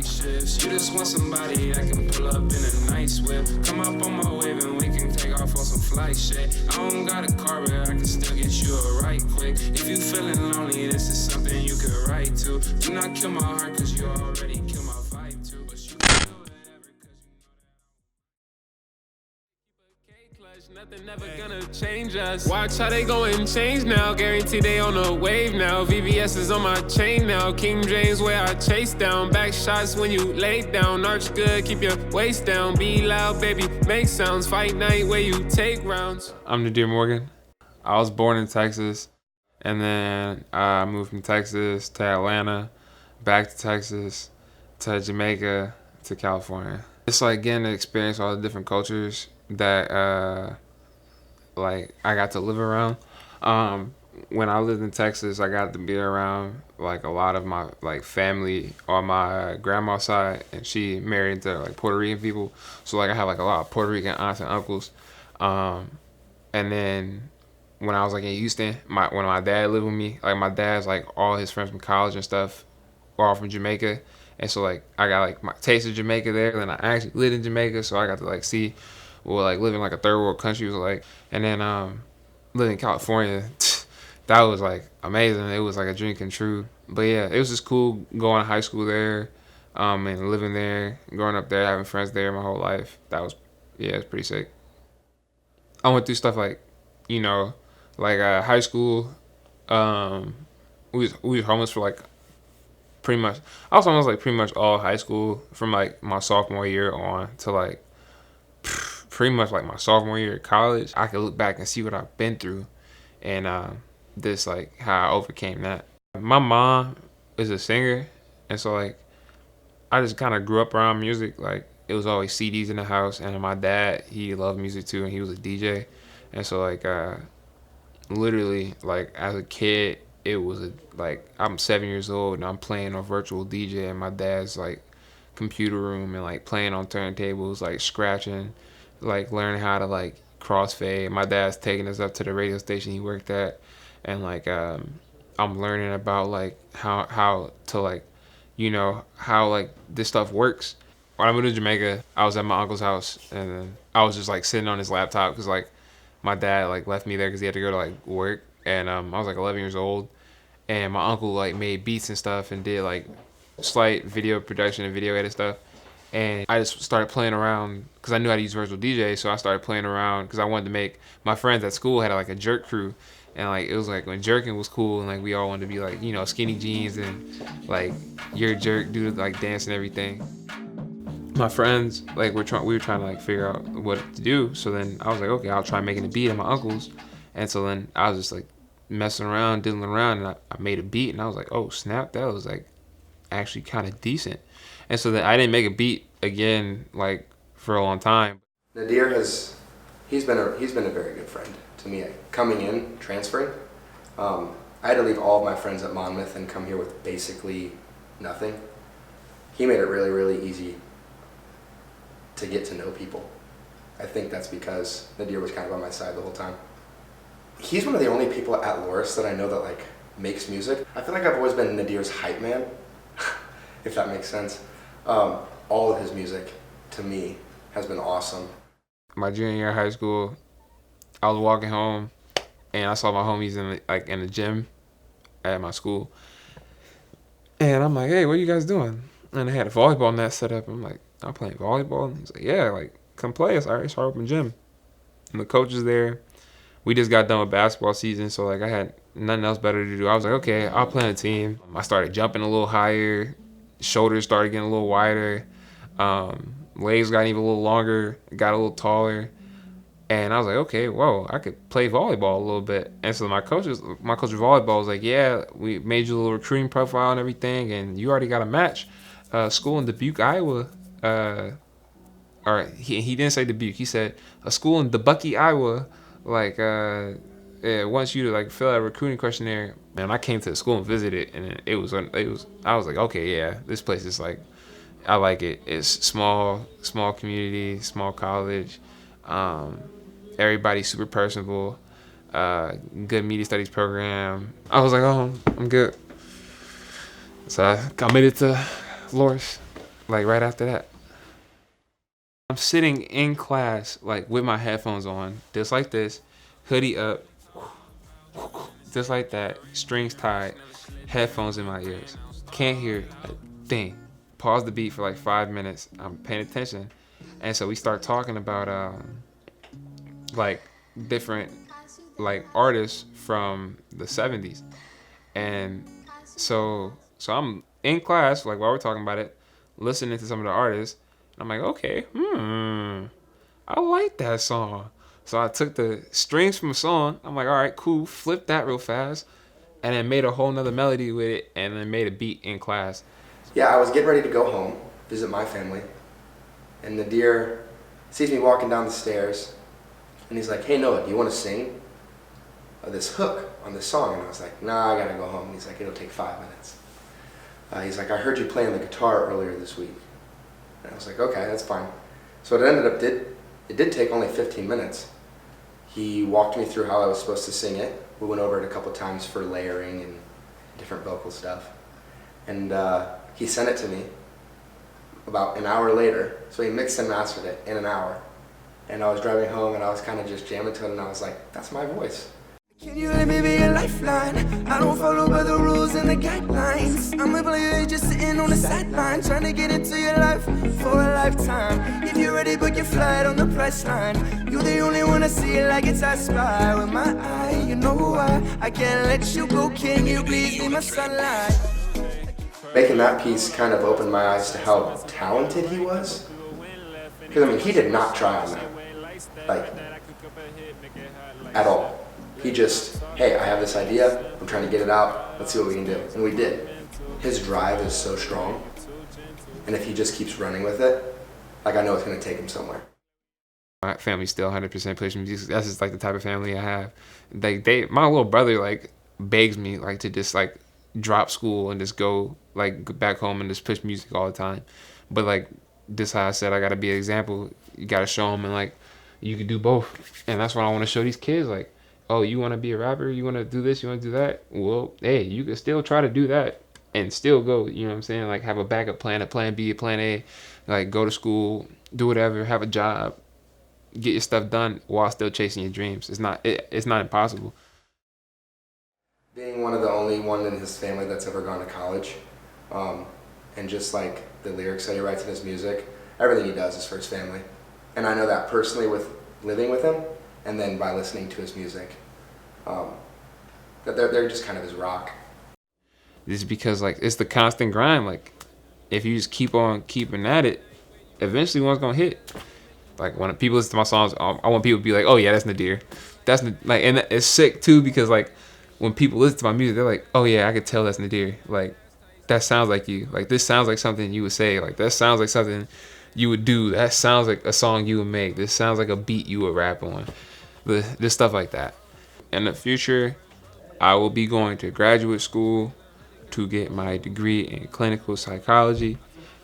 night shifts. You just want somebody that can pull up in a nice whip. Come up on my wave and we can take off on some flight shit. I don't got a car, but I can still get you a ride quick. If you feeling lonely, this is something you could write to. Do not kill my heart, cause you already killed my vibe too. But you can do whatever, cause you know that nothing never gonna change us. Watch how they go and change now. Guarantee they on a wave now. VVS is on my chain now. King James where I chase down. Back shots when you lay down. Arch good, keep your waist down. Be loud, baby, make sounds. Fight night where you take rounds. I'm Nadir Morgan. I was born in Texas, and then I moved from Texas to Atlanta, back to Texas, to Jamaica, to California. It's like getting to experience all the different cultures that like I got to live around. When I lived in Texas, I got to be around like a lot of my like family on my grandma's side, and she married into like Puerto Rican people. So like I have like a lot of Puerto Rican aunts and uncles. And then when I was like in Houston, when my dad lived with me, like my dad's like all his friends from college and stuff were all from Jamaica. And so like I got like my taste of Jamaica there. Then I actually lived in Jamaica, so I got to like see what like living like a third world country was like. And then living in California, that was like amazing. It was like a dream come true. But yeah, it was just cool going to high school there, and living there, growing up there, having friends there my whole life. That was, yeah, it's pretty sick. I went through stuff like, like high school. We was homeless for like pretty much. I was almost like pretty much all high school from like my sophomore year on to like pretty much like my sophomore year at college. I could look back and see what I've been through, and this like how I overcame that. My mom is a singer, and so like I just kind of grew up around music. Like it was always CDs in the house, and my dad, he loved music too, and he was a DJ, and so like literally like as a kid, it was like I'm 7 years old and I'm playing on virtual DJ in my dad's like computer room and like playing on turntables, like scratching, like learning how to like crossfade. My dad's taking us up to the radio station he worked at, and like I'm learning about like how to like how like this stuff works. When I moved to Jamaica, I was at my uncle's house, and then I was just like sitting on his laptop because like my dad like left me there because he had to go to like work, and I was like 11 years old, and my uncle like made beats and stuff and did like slight video production and video edit stuff, and I just started playing around because I knew how to use virtual DJ, so I started playing around because I wanted to make my friends at school had like a jerk crew, and like it was like when jerking was cool, and like we all wanted to be like skinny jeans and like your jerk dude like dance and everything. My friends like we were trying to like figure out what to do, so then I was like, okay, I'll try making a beat at my uncle's, and so then I was just like messing around, diddling around, and I made a beat, and I was like, oh snap, that was like actually kind of decent. And so then I didn't make a beat again like for a long time. Nadir he's been a very good friend to me. Coming in, transferring, I had to leave all of my friends at Monmouth and come here with basically nothing. He made it really, really easy to get to know people. I think that's because Nadir was kind of on my side the whole time. He's one of the only people at Loras that I know that like makes music. I feel like I've always been Nadir's hype man, if that makes sense. All of his music, to me, has been awesome. My junior year of high school, I was walking home, and I saw my homies in the gym at my school, and I'm like, hey, what are you guys doing? And they had a volleyball net set up. I'm like, I'm playing volleyball? And he's like, yeah, like come play us. All right, start open gym. And the coach is there. We just got done with basketball season, so like I had nothing else better to do. I was like, okay, I'll play on a team. I started jumping a little higher, shoulders started getting a little wider, legs got even a little longer, got a little taller, and I was like, okay, whoa, I could play volleyball a little bit. And so my coach of volleyball was like, yeah, we made you a little recruiting profile and everything, and you already got a match. School in Dubuque, Iowa. Or he didn't say Dubuque. He said a school in Dubuque, Iowa. Like wants you to like fill out a recruiting questionnaire. And I came to the school and visited, and it was I was like, okay, yeah, this place is like, I like it. It's small community, small college. Everybody's super personable. Good media studies program. I was like, oh, I'm good. So I made it to Loras. like right after that. I'm sitting in class, like with my headphones on, just like this, hoodie up, just like that, strings tied, headphones in my ears. Can't hear a thing. Pause the beat for like 5 minutes. I'm paying attention. And so we start talking about like different like artists from the 70s. And so I'm in class, like while we're talking about it, listening to some of the artists. And I'm like, okay, I like that song. So I took the strings from a song. I'm like, all right, cool. Flip that real fast, and then made a whole nother melody with it, and then made a beat in class. Yeah, I was getting ready to go home, visit my family, and Nadir sees me walking down the stairs, and he's like, "Hey Noah, do you want to sing this hook on this song?" And I was like, "Nah, I gotta go home." And he's like, "It'll take 5 minutes." He's like, "I heard you playing the guitar earlier this week." And I was like, "Okay, that's fine." So it did take only 15 minutes. He walked me through how I was supposed to sing it. We went over it a couple times for layering and different vocal stuff. And he sent it to me about an hour later. So he mixed and mastered it in an hour. And I was driving home and I was kind of just jamming to it, and I was like, that's my voice. Can you let me be a lifeline? I don't follow by the rules and the guidelines. I'm a player just sitting on the sideline, trying to get into your life for a lifetime. If you're ready, book your flight on the price line. You're the only one I see like it's I spy with my eye. You know why I can't let you go. Can you please be my sunlight? Making that piece kind of opened my eyes to how talented he was. Because I mean, he did not try on that, like, at all. He just, hey, I have this idea, I'm trying to get it out, let's see what we can do. And we did. His drive is so strong, and if he just keeps running with it, like, I know it's gonna take him somewhere. My family still 100% push music. That's just like the type of family I have. Like my little brother like begs me like to just like drop school and just go like back home and just push music all the time. But like this, how I said I gotta be an example. You gotta show them and like you can do both, and that's what I want to show these kids. Like, oh, you want to be a rapper? You want to do this? You want to do that? Well, hey, you can still try to do that and still go. You know what I'm saying? Like have a backup plan, a plan B, a plan A. Like go to school, do whatever, have a job, get your stuff done while still chasing your dreams. It's not impossible. Being one of the only one in his family that's ever gone to college, and just like the lyrics that he writes in his music, everything he does is for his family. And I know that personally with living with him, and then by listening to his music, that they're just kind of his rock. This is because like it's the constant grind. Like if you just keep on keeping at it, eventually one's gonna hit. Like when people listen to my songs, I want people to be like, "Oh yeah, that's Nadir." That's like, and it's sick too because like when people listen to my music, they're like, "Oh yeah, I could tell that's Nadir." Like that sounds like you. Like this sounds like something you would say. Like that sounds like something you would do. That sounds like a song you would make. This sounds like a beat you would rap on. This stuff like that. In the future, I will be going to graduate school to get my degree in clinical psychology,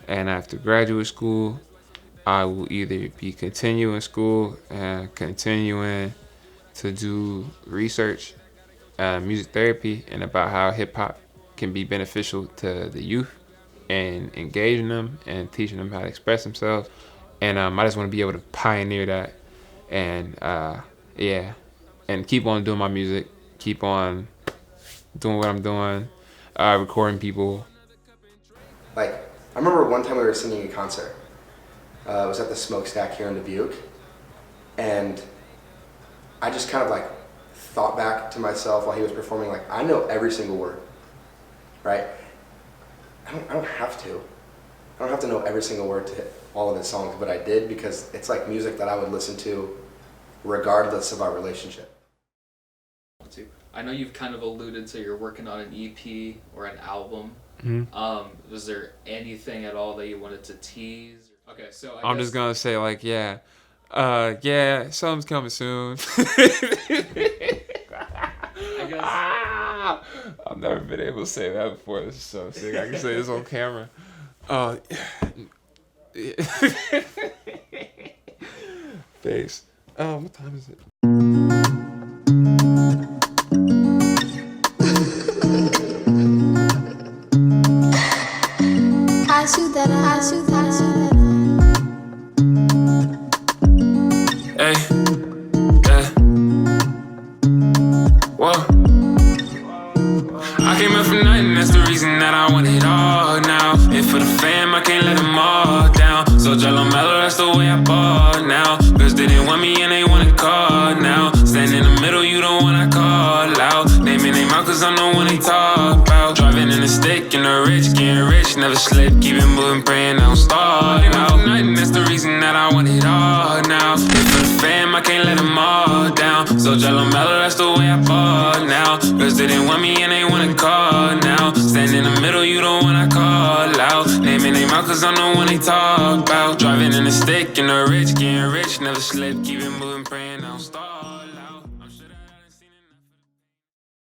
and after graduate school, I will either be continuing school and continuing to do research, music therapy, and about how hip hop can be beneficial to the youth and engaging them and teaching them how to express themselves. And I just want to be able to pioneer that and yeah, and keep on doing my music, keep on doing what I'm doing, recording people. Like, I remember one time we were singing a concert. It was at the Smokestack here in Dubuque, and I just kind of like thought back to myself while he was performing, like, I know every single word, right? I don't have to. I don't have to know every single word to hit all of his songs, but I did because it's like music that I would listen to regardless of our relationship. I know you've kind of alluded to you're working on an EP or an album. Mm-hmm. Was there anything at all that you wanted to tease? Okay, so I'm just gonna say like yeah, something's coming soon. I guess I've never been able to say that before. This is so sick. I can say this on camera. Face. What time is it? I shoot that. I came up from nothing, that's the reason that I want it all now. And for the fam, I can't let them all down. So jello mellow, that's the way I ball now. Girls didn't want me and they wanna call now. Stand in the middle, you the one I call out. Name me name out, cause I'm the one they talk about. Driving in the stick and the rich, getting rich, never slip. Keep it moving, praying I don't start out. Nothing, that's the reason that I want it all now. And for the fam, I can't let them all down. So jello mellow, that's the way I ball now. Girls didn't want me and they wanna call now. Stand in the middle, you the one I call out. Name me name out, cause I'm the one they talk about. Driving in the stick and the rich, getting rich, never slip. Keep it moving, praying.